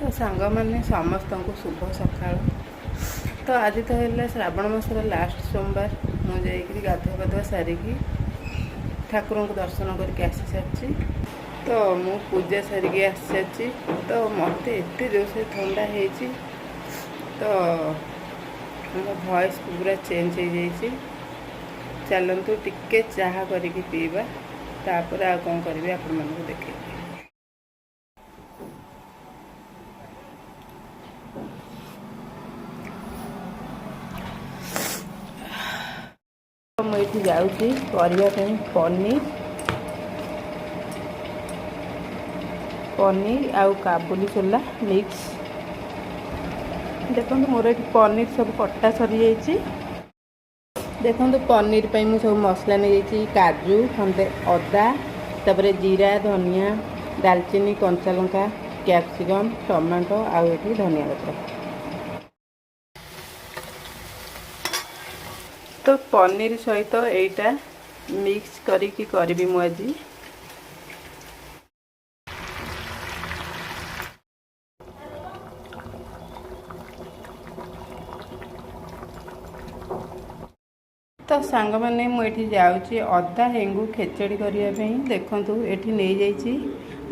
तो सांग मैंने समस्त को शुभ सका। तो आज तो है श्रावण मासर लास्ट सोमवार मुझे गाधुआ पाधुआ सारिकी ठाकुर को दर्शन करके आसी सारी। तो मु पूजा सारिकी आसी सारी। तो मत एत जोर से ठंडा हो तो मो वॉइस पूरा चेंज हो जाइए। चलतु टिके चाह करके पीवा तापर आ कौन करेंगे आपण मानक देखे। मुझे जाऊँगी पनीर पनीर आउ काबुली छोला मिक्स। देखो मोर ये पनीर सब कटा सरी जाइए। देखो पनीर पे मुझे सब मसला नहीं जाइए। काजू खंडे अदा तापर जीरा धनिया दालचीनी कंचा लंका कैप्सिकम टमाटो आउ ये धनिया पत्र। तो पनीर सहित एटा मिक्स करी मु आज। तो सांग मैंने मुझे जाऊँगी अदा हेंगू खेचड़ी करने। देखूँ ये नहीं जाइए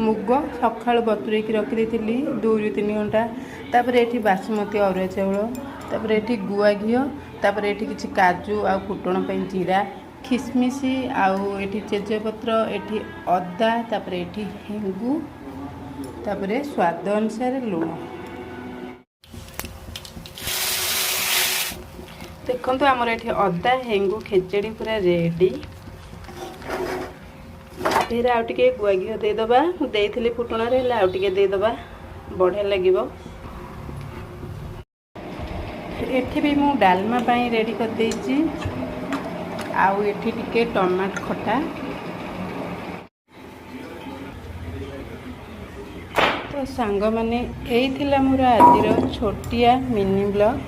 मुग सका बतुरे रखी 2-3 घंटा। तापर ये बासमती अरुआ चाउल तापर ये गुआ घी तापर ये किसी काजू आ फुटण जीरा खिसमिश आउ ये तेजपत्र ये अदा तापर ये हेंगू तापर स्वाद अनुसार लुण। देखो आमर ये अदा हेंगू खेचड़ी पूरा रेडी। फिर आउ टे गुआ घी देदबा देइथिली फुटण आउ टे देदबा बढ़िया लगिबो। एठी भी मु डालमा पाई रेडी कर देइची। आउ एठी टिके टमाट खटा। तो सांग माने एई थिला मोर आजिर छोटिया मिनी ब्लॉग।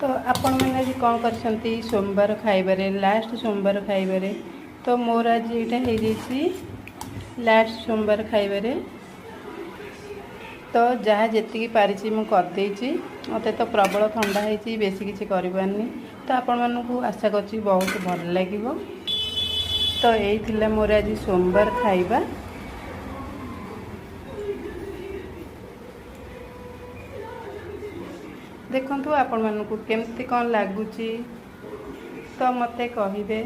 तो आपण मैंने आज कौन करछंती सोमवार खाइबारे लास्ट सोमवार खाइबारे। तो मोर आज यहाँ हो लास्ट सोमवार खाइबारे। तो जहाँ जी पारिची मु करदेची। मत तो प्रबल ठंडा होती बेसी किसी करनी। तो आपण मानू आशा करछि बहुत भल लगे। तो यही थिला मोर आज सोमवार खाइबा। देखंतु आपण मानू केमती कौन लगुच तो मते कहिबे।